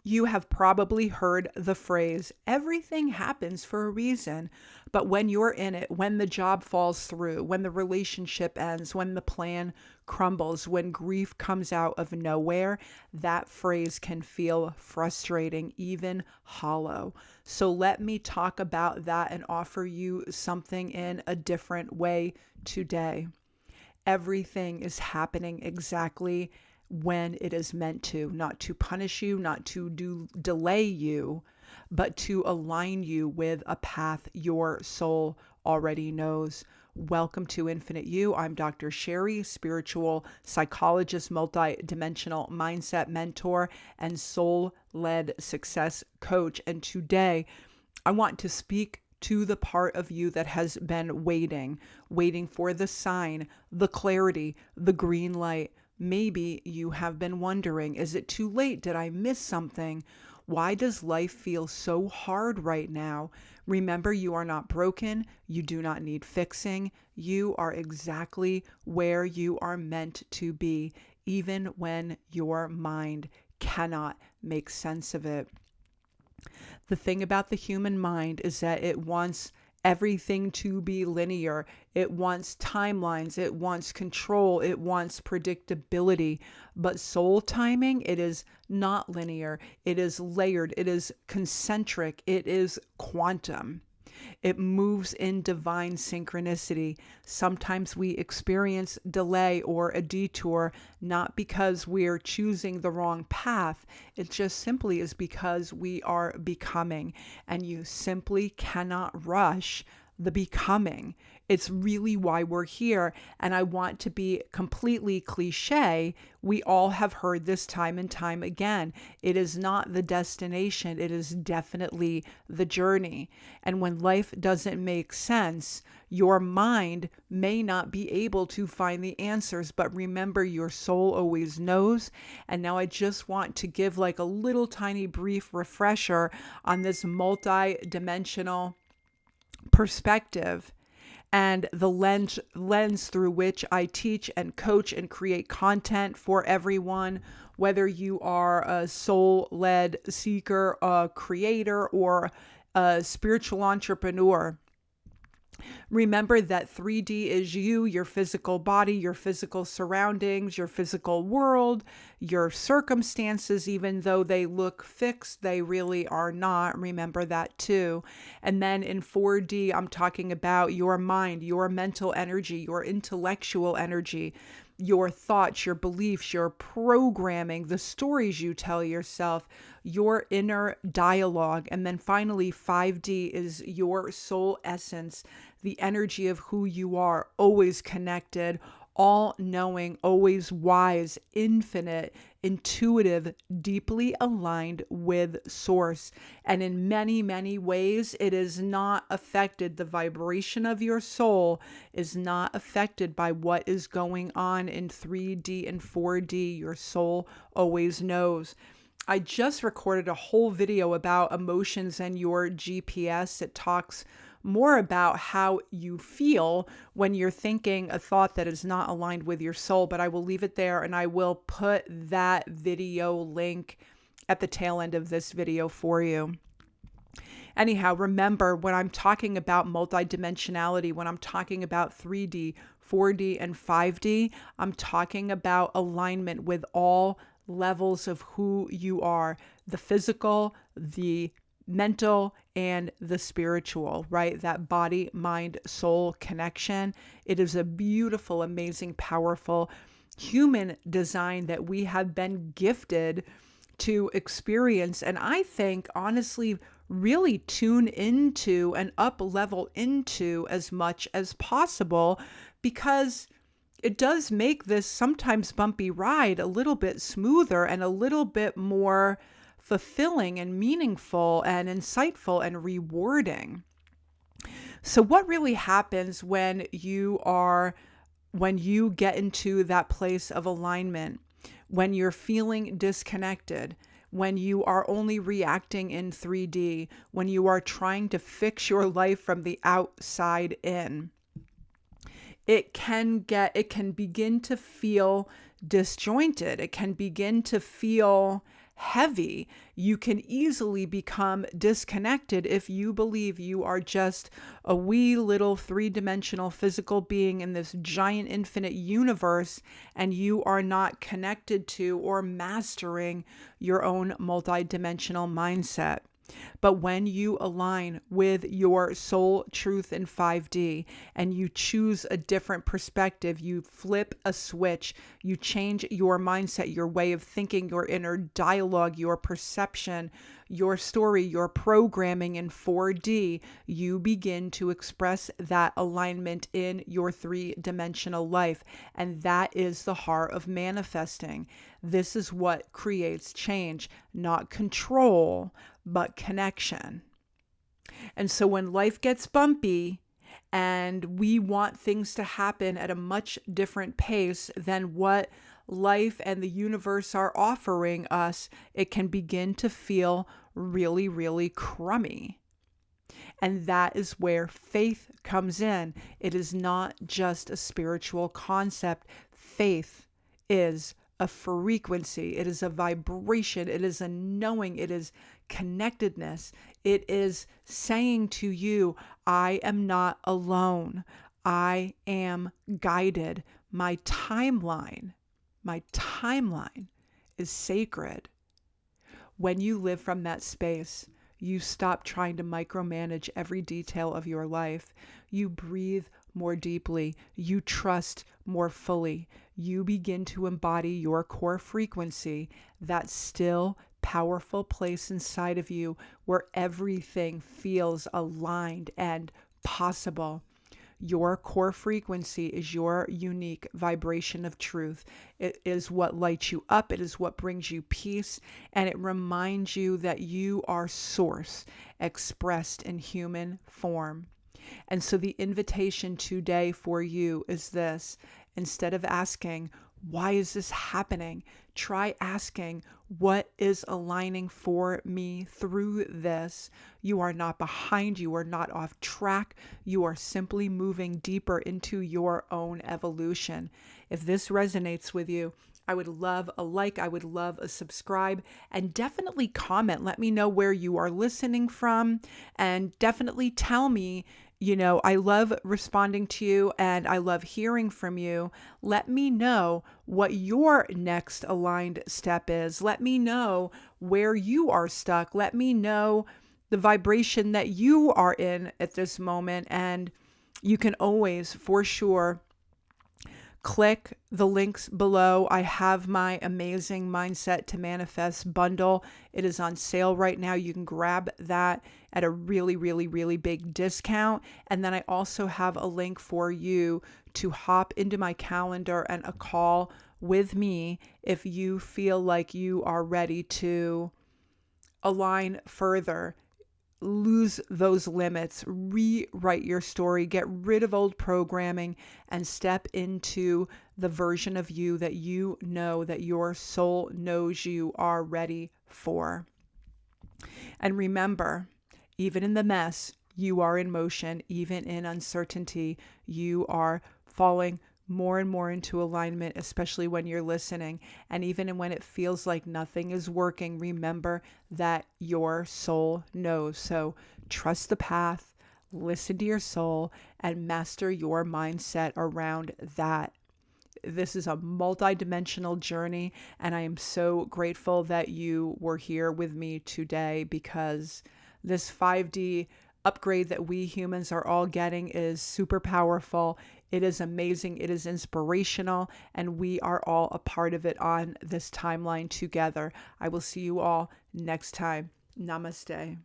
You have probably heard the phrase, everything happens for a reason. But when you're in it, when the job falls through, when the relationship ends, when the plan crumbles, when grief comes out of nowhere, that phrase can feel frustrating, even hollow. So let me talk about that and offer you something in a different way today. Everything is happening exactly when it is meant to, not to punish you, not to delay you, but to align you with a path your soul already knows. Welcome to Infinite You. I'm Dr. Sheri, spiritual psychologist, multidimensional mindset mentor, and soul led success coach. And today I want to speak to the part of you that has been waiting for the sign, the clarity, the green light. Maybe you have been wondering, is it too late? Did I miss something? Why does life feel so hard right now? Remember, you are not broken. You do not need fixing. You are exactly where you are meant to be, even when your mind cannot make sense of it. The thing about the human mind is that it wants everything to be linear. It wants timelines. It wants control. It wants predictability. But soul timing, it is not linear. It is layered. It is concentric. It is quantum. It moves in divine synchronicity. Sometimes we experience delay or a detour not because we're choosing the wrong path. It just simply is because we are becoming, and you simply cannot rush the becoming. It's really why we're here. And I want to be completely cliche. We all have heard this time and time again. It is not the destination, it is definitely the journey. And when life doesn't make sense, your mind may not be able to find the answers, but remember, your soul always knows. And now I just want to give like a little tiny brief refresher on this multi-dimensional perspective and the lens through which I teach and coach and create content for everyone, whether you are a soul-led seeker, a creator, or a spiritual entrepreneur. Remember that 3D is you, your physical body, your physical surroundings, your physical world, your circumstances, even though they look fixed, they really are not. Remember that too. And then in 4D, I'm talking about your mind, your mental energy, your intellectual energy, your thoughts, your beliefs, your programming, the stories you tell yourself, your inner dialogue. And then finally, 5D is your soul essence, the energy of who you are, always connected, all knowing, always wise, infinite, intuitive, deeply aligned with source. And in many, many ways, it is not affected. The vibration of your soul is not affected by what is going on in 3D and 4D. Your soul always knows. I just recorded a whole video about emotions and your GPS. It talks more about how you feel when you're thinking a thought that is not aligned with your soul, but I will leave it there, and I will put that video link at the tail end of this video for you. Anyhow, remember, when I'm talking about multidimensionality, when I'm talking about 3D, 4D, and 5D, I'm talking about alignment with all levels of who you are, the physical, the mental, and the spiritual, right? That body, mind, soul connection. It is a beautiful, amazing, powerful human design that we have been gifted to experience. And I think, honestly, really tune into and up level into as much as possible, because it does make this sometimes bumpy ride a little bit smoother and a little bit more fulfilling and meaningful and insightful and rewarding. So what really happens when you get into that place of alignment, when you're feeling disconnected, when you are only reacting in 3D, when you are trying to fix your life from the outside in? It can begin to feel disjointed. It can begin to feel heavy. You can easily become disconnected if you believe you are just a wee little three-dimensional physical being in this giant infinite universe, and you are not connected to or mastering your own multidimensional mindset. But when you align with your soul truth in 5D and you choose a different perspective, you flip a switch, you change your mindset, your way of thinking, your inner dialogue, your perception, your story, your programming in 4D, you begin to express that alignment in your three-dimensional life. And that is the heart of manifesting. This is what creates change, not control, but connection. And so when life gets bumpy and we want things to happen at a much different pace than what life and the universe are offering us, it can begin to feel really, really crummy. And that is where faith comes in. It is not just a spiritual concept. Faith is a frequency. It is a vibration. It is a knowing. It is connectedness. It is saying to you, I am not alone. I am guided. My timeline is sacred. When you live from that space, you stop trying to micromanage every detail of your life. You breathe more deeply. You trust more fully. You begin to embody your core frequency, that still, powerful place inside of you where everything feels aligned and possible. Your core frequency is your unique vibration of truth. It is what lights you up. It is what brings you peace. And it reminds you that you are source expressed in human form. And so the invitation today for you is this. Instead of asking, why is this happening? Try asking, what is aligning for me through this? You are not behind. You are not off track. You are simply moving deeper into your own evolution. If this resonates with you, I would love a like, I would love a subscribe, and definitely comment. Let me know where you are listening from, and definitely tell me, I love responding to you and I love hearing from you. Let me know what your next aligned step is. Let me know where you are stuck. Let me know the vibration that you are in at this moment. And you can always, for sure, click the links below. I have my amazing Mindset to Manifest bundle. It is on sale right now. You can grab that at a really, really, really big discount. And then I also have a link for you to hop into my calendar and a call with me if you feel like you are ready to align further, lose those limits, rewrite your story, get rid of old programming, and step into the version of you that you know that your soul knows you are ready for. And remember, even in the mess, you are in motion. Even in uncertainty, you are falling more and more into alignment, especially when you're listening. And even when it feels like nothing is working, remember that your soul knows. So trust the path, listen to your soul, and master your mindset around that. This is a multidimensional journey, and I am so grateful that you were here with me today, because this 5D upgrade that we humans are all getting is super powerful. It is amazing. It is inspirational, and we are all a part of it on this timeline together. I will see you all next time. Namaste.